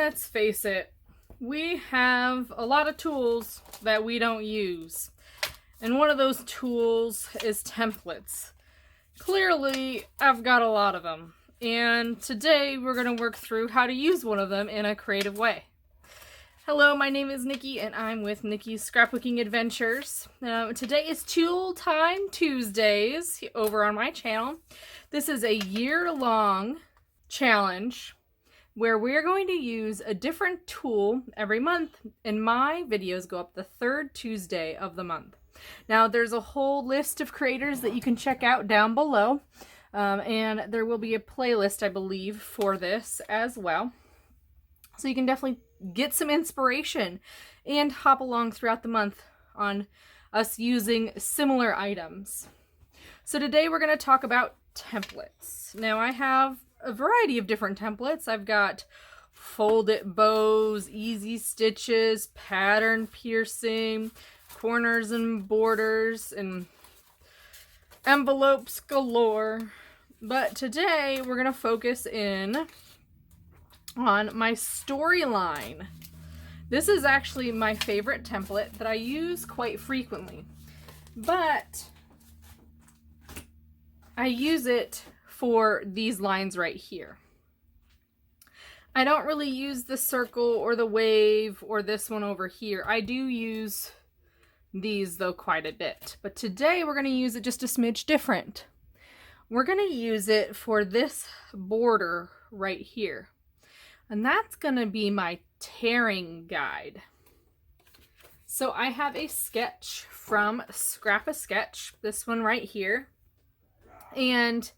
let's face it, we have a lot of tools that we don't use. And one of those tools is templates. Clearly, I've got a lot of them. And today we're going to work through how to use one of them in a creative way. Hello, my name is Nikki and I'm with Nikki's Scrapbooking Adventures. Today is Tool Time Tuesdays over on my channel. This is a year-long challenge where we're going to use a different tool every month, and my videos go up the third Tuesday of the month. Now, there's a whole list of creators that you can check out down below, and there will be a playlist, I believe, for this as well. So you can definitely get some inspiration and hop along throughout the month on us using similar items. So today we're going to talk about templates. Now, I have a variety of different templates. I've got fold it bows, easy stitches, pattern piercing, corners and borders, and envelopes galore. But today we're going to focus in on my storyline. This is actually my favorite template that I use quite frequently, but I use it for these lines right here. I don't really use the circle or the wave or this one over here. I do use these though quite a bit, but today we're going to use it just a smidge different. We're going to use it for this border right here, and that's going to be my tearing guide. So I have a sketch from Scrap a Sketch, this one right here, and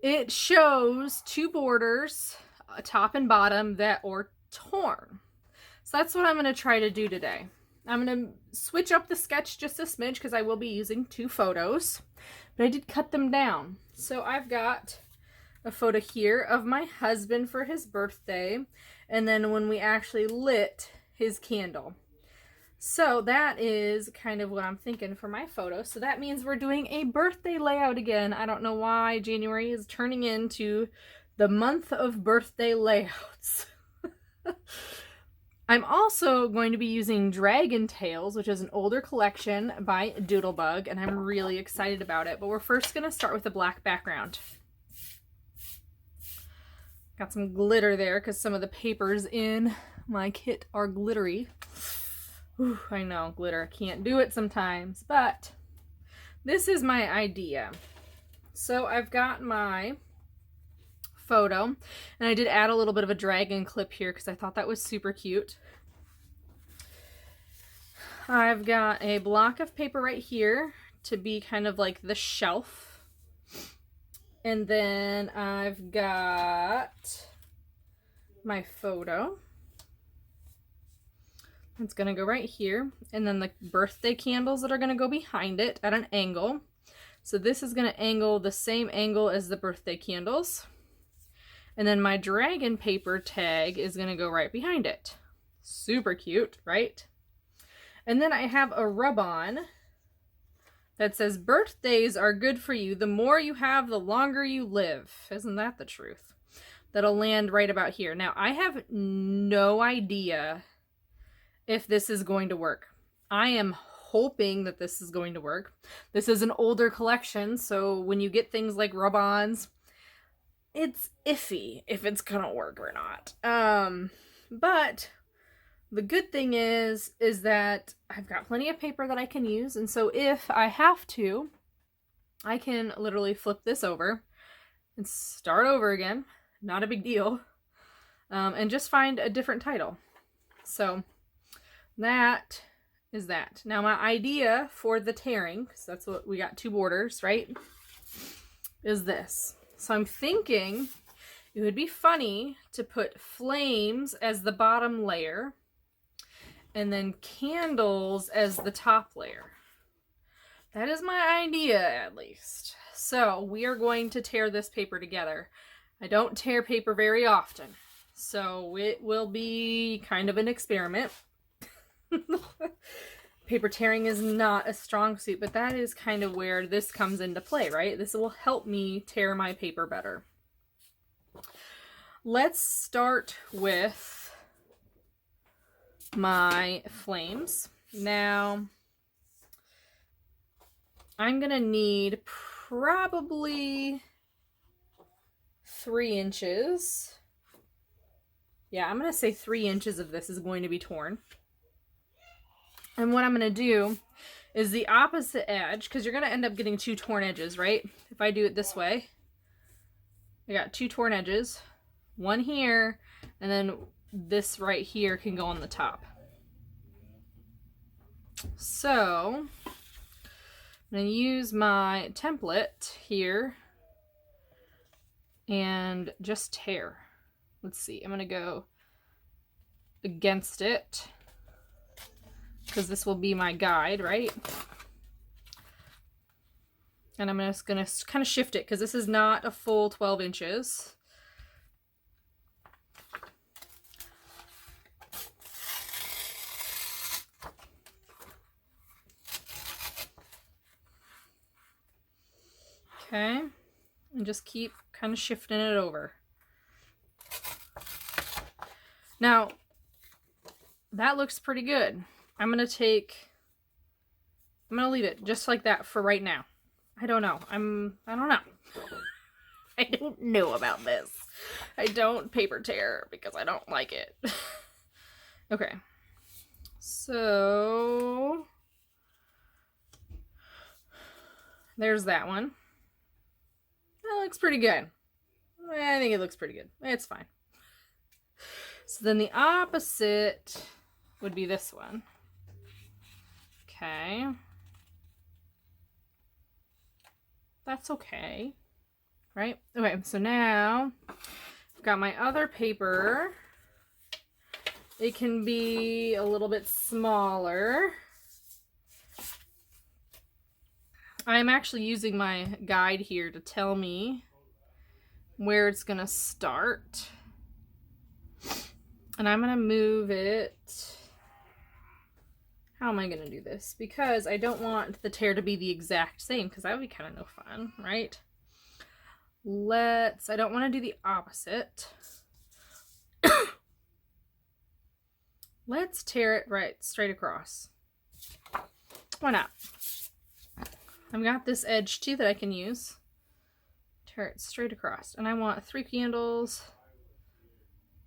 it shows two borders, top and bottom, that are torn. So that's what I'm going to try to do today. I'm going to switch up the sketch just a smidge because I will be using two photos, but I did cut them down. So I've got a photo here of my husband for his birthday, and then when we actually lit his candle. So that is kind of what I'm thinking for my photo. So that means we're doing a birthday layout again. I don't know why January is turning into the month of birthday layouts. I'm also going to be using Dragon Tales, which is an older collection by Doodlebug, and I'm really excited about it. But we're first going to start with a black background. Got some glitter there because some of the papers in my kit are glittery. Ooh, I know, glitter. Can't do it sometimes, but this is my idea. So I've got my photo, and I did add a little bit of a dragon clip here because I thought that was super cute. I've got a block of paper right here to be kind of like the shelf. And then I've got my photo. It's going to go right here, and then the birthday candles that are going to go behind it at an angle. So this is going to angle the same angle as the birthday candles. And then my dragon paper tag is going to go right behind it. Super cute, right? And then I have a rub-on that says, birthdays are good for you. The more you have, the longer you live. Isn't that the truth? That'll land right about here. Now, I have no idea if this is going to work. I am hoping that this is going to work. This is an older collection, so when you get things like rub-ons, it's iffy if it's gonna work or not. But the good thing is that I've got plenty of paper that I can use, and so if I have to, I can literally flip this over and start over again. Not a big deal. And just find a different title. So that is that. Now my idea for the tearing, because that's what we got, two borders, right, is this. So I'm thinking it would be funny to put flames as the bottom layer and then candles as the top layer. That is my idea, at least. So we are going to tear this paper together. I don't tear paper very often, so it will be kind of an experiment. Paper tearing is not a strong suit, but that is kind of where this comes into play, right? This will help me tear my paper better. Let's start with my flames. Now, I'm gonna need probably 3 inches. Yeah, I'm gonna say 3 inches of this is going to be torn. And what I'm gonna do is the opposite edge, because you're gonna end up getting 2 torn edges, right? If I do it this way, I got 2 torn edges, one here, and then this right here can go on the top. So I'm going to use my template here and just tear. Let's see, I'm going to go against it because this will be my guide, right? And I'm just going to kind of shift it because this is not a full 12 inches. Okay, and just keep kind of shifting it over. Now, that looks pretty good. I'm going to leave it just like that for right now. I don't know. I don't know. I don't know about this. I don't paper tear because I don't like it. Okay. So, there's that one. That looks pretty good. I think it looks pretty good. It's fine. So then the opposite would be this one. Okay. That's okay. Right? Okay, so now I've got my other paper. It can be a little bit smaller. I'm actually using my guide here to tell me where it's going to start. And I'm going to move it. How am I going to do this? Because I don't want the tear to be the exact same, because that would be kind of no fun, right? I don't want to do the opposite. Let's tear it right straight across. Why not? I've got this edge too that I can use. Tear it straight across. And I want 3 candles.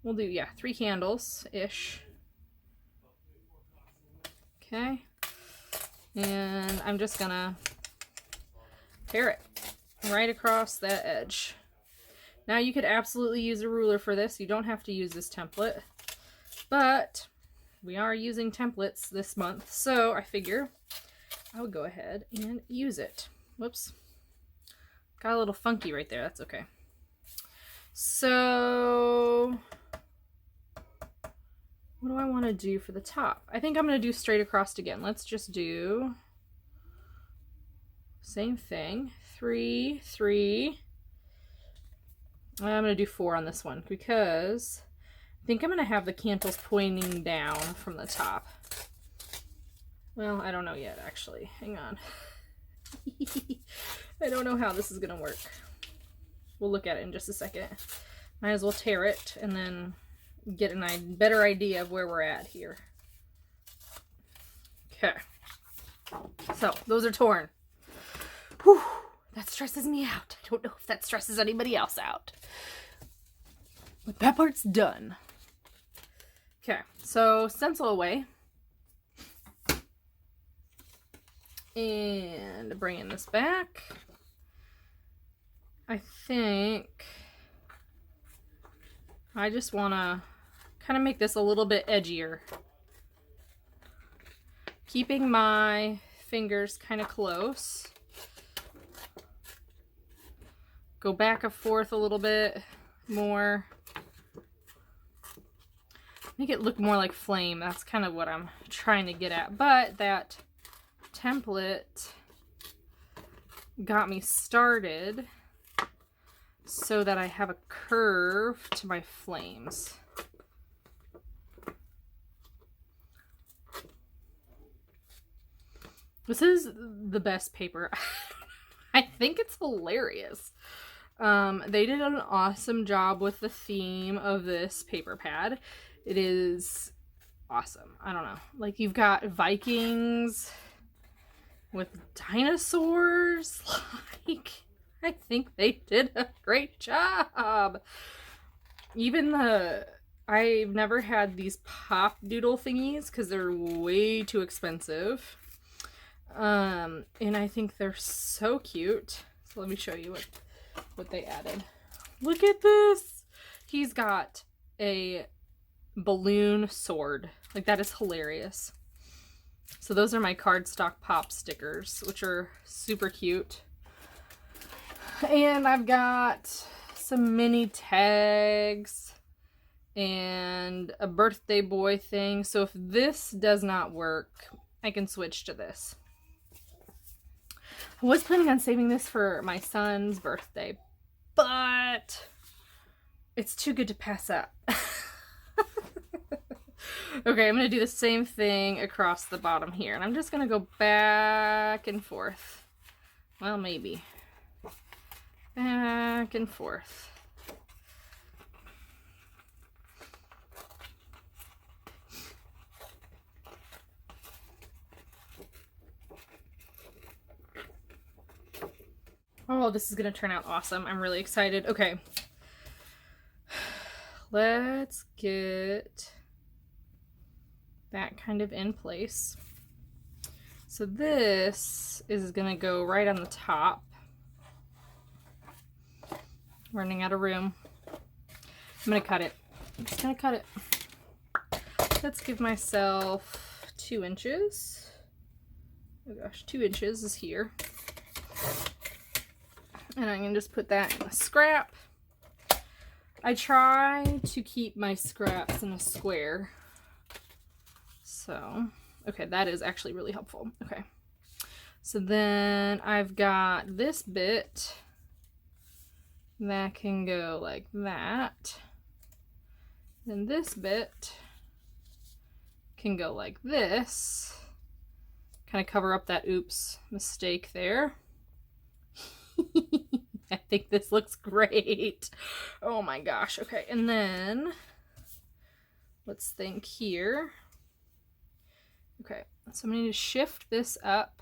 We'll do, yeah, 3 candles-ish. Okay. And I'm just gonna tear it right across that edge. Now you could absolutely use a ruler for this. You don't have to use this template. But we are using templates this month, so I figure I would go ahead and use it. Whoops. Got a little funky right there. That's okay. So what do I want to do for the top? I think I'm going to do straight across again. Let's just do same thing. 3, 3. I'm going to do 4 on this one because I think I'm going to have the candles pointing down from the top. Well, I don't know yet, actually. Hang on. I don't know how this is going to work. We'll look at it in just a second. Might as well tear it and then get a better idea of where we're at here. Okay. So, those are torn. Whew, that stresses me out. I don't know if that stresses anybody else out. But that part's done. Okay, so stencil away. And bringing this back. I think I just want to kind of make this a little bit edgier. Keeping my fingers kind of close. Go back and forth a little bit more. Make it look more like flame. That's kind of what I'm trying to get at. But that template got me started so that I have a curve to my flames. This is the best paper. I think it's hilarious. They did an awesome job with the theme of this paper pad. It is awesome. I don't know. Like, you've got Vikings with dinosaurs. Like, I think they did a great job. Even I've never had these pop doodle thingies because they're way too expensive. And I think they're so cute. So let me show you what they added. Look at this. He's got a balloon sword. Like, that is hilarious. So those are my cardstock pop stickers, which are super cute. And I've got some mini tags and a birthday boy thing. So if this does not work, I can switch to this. I was planning on saving this for my son's birthday, but it's too good to pass up. Okay, I'm going to do the same thing across the bottom here. And I'm just going to go back and forth. Well, maybe. Back and forth. Oh, this is going to turn out awesome. I'm really excited. Okay. Let's get that kind of in place. So this is going to go right on the top. Running out of room. I'm going to cut it. I'm just going to cut it. Let's give myself 2 inches. Oh gosh, 2 inches is here. And I can just put that in a scrap. I try to keep my scraps in a square. So, okay, that is actually really helpful. Okay. So then I've got this bit that can go like that. Then this bit can go like this. Kind of cover up that oops mistake there. I think this looks great. Oh my gosh. Okay, and then let's think here. Okay, so I'm going to shift this up.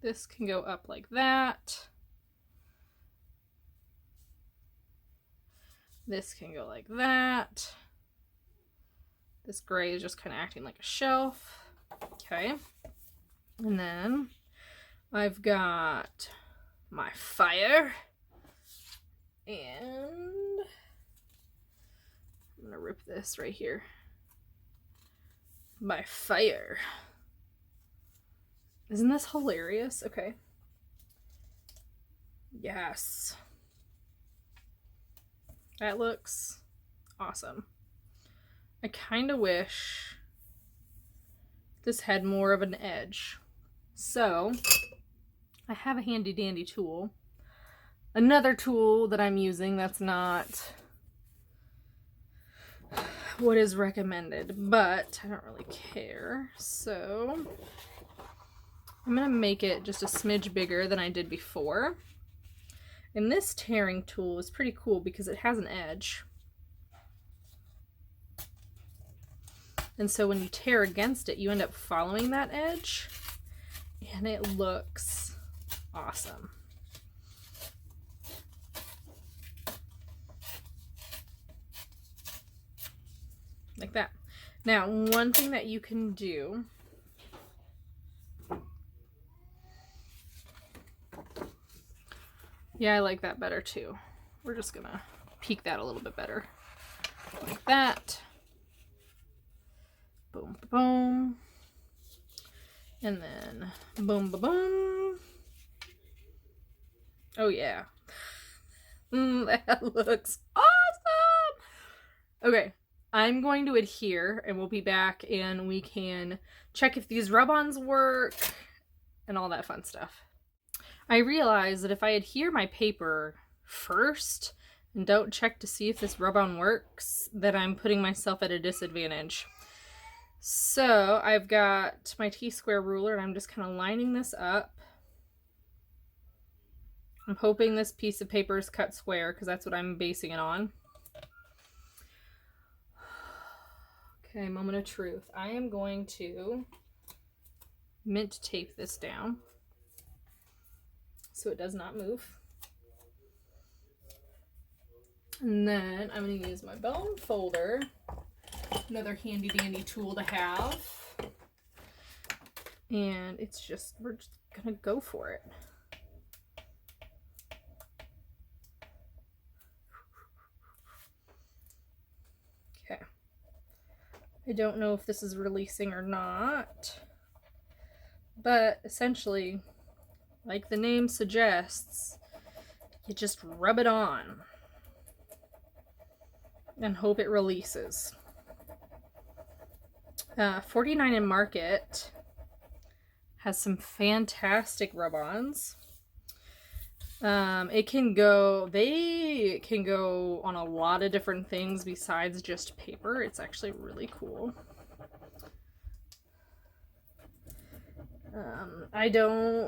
This can go up like that. This can go like that. This gray is just kind of acting like a shelf. Okay, and then I've got my fire, and I'm gonna rip this right here. My fire. Isn't this hilarious? Okay. Yes. That looks awesome. I kind of wish this had more of an edge. So I have a handy dandy tool. Another tool that I'm using that's not what is recommended, but I don't really care. So I'm gonna make it just a smidge bigger than I did before. And this tearing tool is pretty cool because it has an edge. And so when you tear against it, you end up following that edge, and it looks awesome. Like that. Now, one thing that you can do yeah, I like that better too. We're just gonna peek that a little bit better. Like that. Boom, boom. And then boom, boom, boom. Oh yeah. That looks awesome. Okay, I'm going to adhere and we'll be back and we can check if these rub-ons work and all that fun stuff. I realize that if I adhere my paper first and don't check to see if this rub-on works, that I'm putting myself at a disadvantage. So I've got my T-square ruler and I'm just kind of lining this up. I'm hoping this piece of paper is cut square because that's what I'm basing it on. Okay, moment of truth. I am going to mint tape this down so it does not move. And then I'm going to use my bone folder, another handy dandy tool to have. And it's just, we're just going to go for it. Okay. I don't know if this is releasing or not, but essentially, like the name suggests, you just rub it on and hope it releases. 49 in Market has some fantastic rub-ons. They can go on a lot of different things besides just paper. It's actually really cool.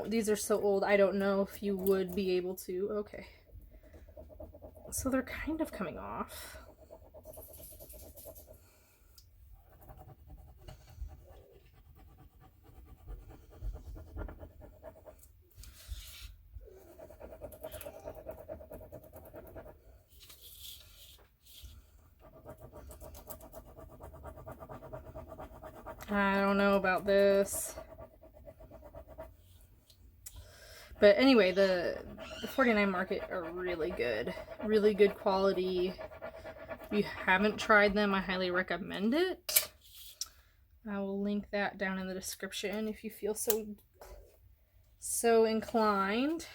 These are so old, I don't know if you would be able to. Okay. So they're kind of coming off. I don't know about this. But anyway, the 49 Market are really good. Really good quality. If you haven't tried them, I highly recommend it. I will link that down in the description if you feel so inclined.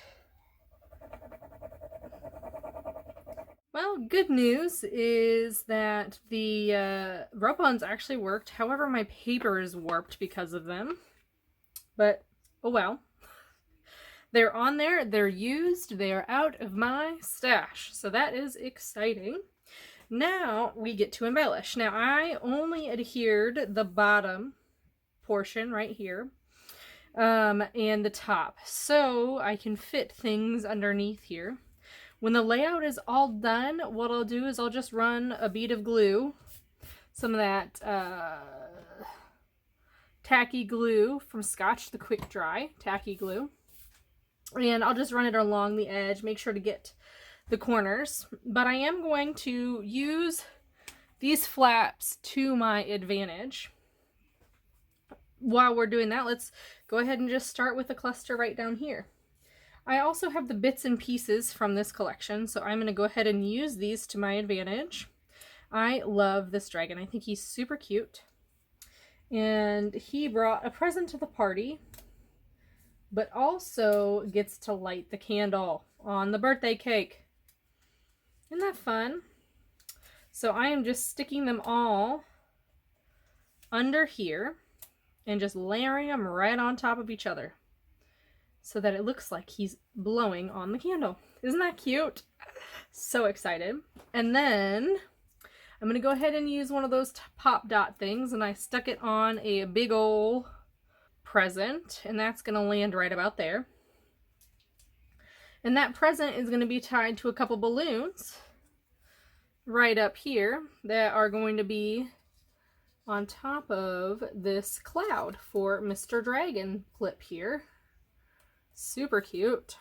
Well, good news is that the rub-ons actually worked. However, my paper is warped because of them. But, oh well. They're on there, they're used, they are out of my stash. So that is exciting. Now we get to embellish. Now I only adhered the bottom portion right here and the top, so I can fit things underneath here. When the layout is all done, what I'll do is I'll just run a bead of glue, some of that tacky glue from Scotch, the quick dry tacky glue. And I'll just run it along the edge, make sure to get the corners. But I am going to use these flaps to my advantage. While we're doing that, let's go ahead and just start with a cluster right down here. I also have the bits and pieces from this collection, so I'm going to go ahead and use these to my advantage. I love this dragon. I think he's super cute. And he brought a present to the party, but also gets to light the candle on the birthday cake. Isn't that fun? So I am just sticking them all under here and just layering them right on top of each other so that it looks like he's blowing on the candle. Isn't that cute? So excited. And then I'm going to go ahead and use one of those pop dot things, and I stuck it on a big ol' present, and that's going to land right about there. And that present is going to be tied to a couple balloons right up here that are going to be on top of this cloud for Mr. Dragon clip here. Super cute.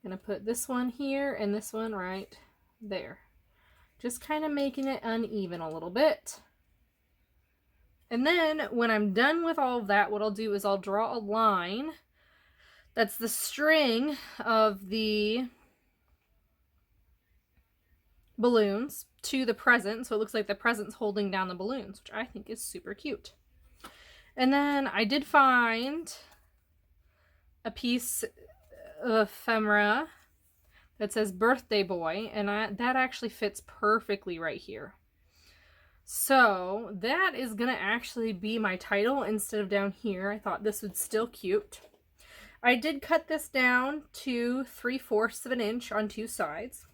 Gonna put this one here and this one right there. Just kind of making it uneven a little bit. And then when I'm done with all of that, what I'll do is I'll draw a line that's the string of the balloons to the present, so it looks like the present's holding down the balloons, which I think is super cute. And then I did find a piece of ephemera that says birthday boy, and that actually fits perfectly right here. So that is going to actually be my title instead of down here. I thought this would still cute. I did cut this down to 3/4 of an inch on two sides.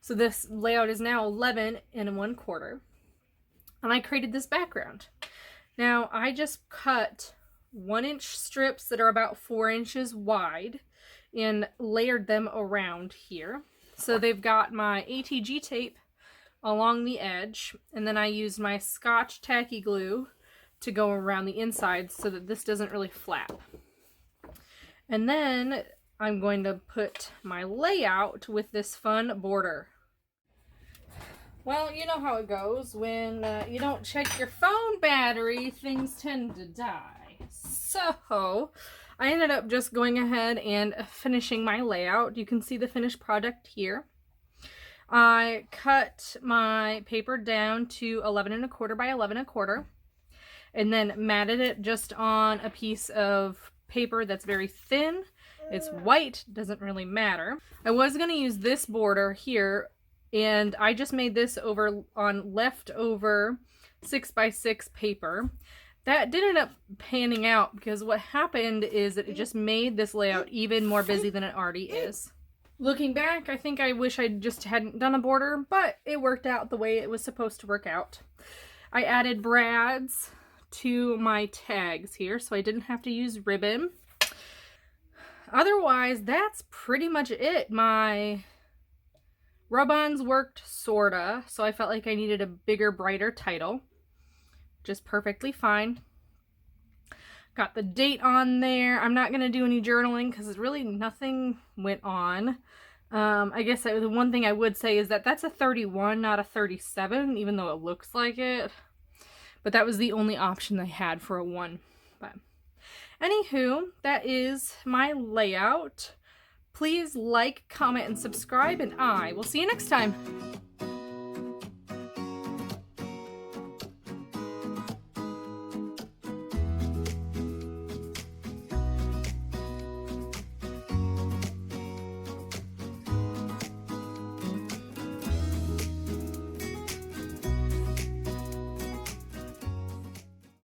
So this layout is now 11 1/4. And I created this background. Now I just cut 1-inch strips that are about 4 inches wide and layered them around here. So they've got my ATG tape along the edge, and then I used my Scotch tacky glue to go around the inside so that this doesn't really flap. And then I'm going to put my layout with this fun border. Well, you know how it goes. When you don't check your phone battery, things tend to die. So I ended up just going ahead and finishing my layout. You can see the finished product here. I cut my paper down to 11 1/4 by 11 1/4 and then matted it just on a piece of paper that's very thin. It's white, doesn't really matter. I was going to use this border here, and I just made this over on leftover 6x6 paper. That did end up panning out because what happened is that it just made this layout even more busy than it already is. Looking back, I think I wish I just hadn't done a border, but it worked out the way it was supposed to work out. I added brads to my tags here, so I didn't have to use ribbon. Otherwise, that's pretty much it. My Rubons worked sorta, so I felt like I needed a bigger, brighter title. Just perfectly fine. Got the date on there. I'm not going to do any journaling because really nothing went on. I guess the one thing I would say is that that's a 31, not a 37, even though it looks like it. But that was the only option I had for a 1. But anywho, that is my layout. Please like, comment, and subscribe, and I will see you next time.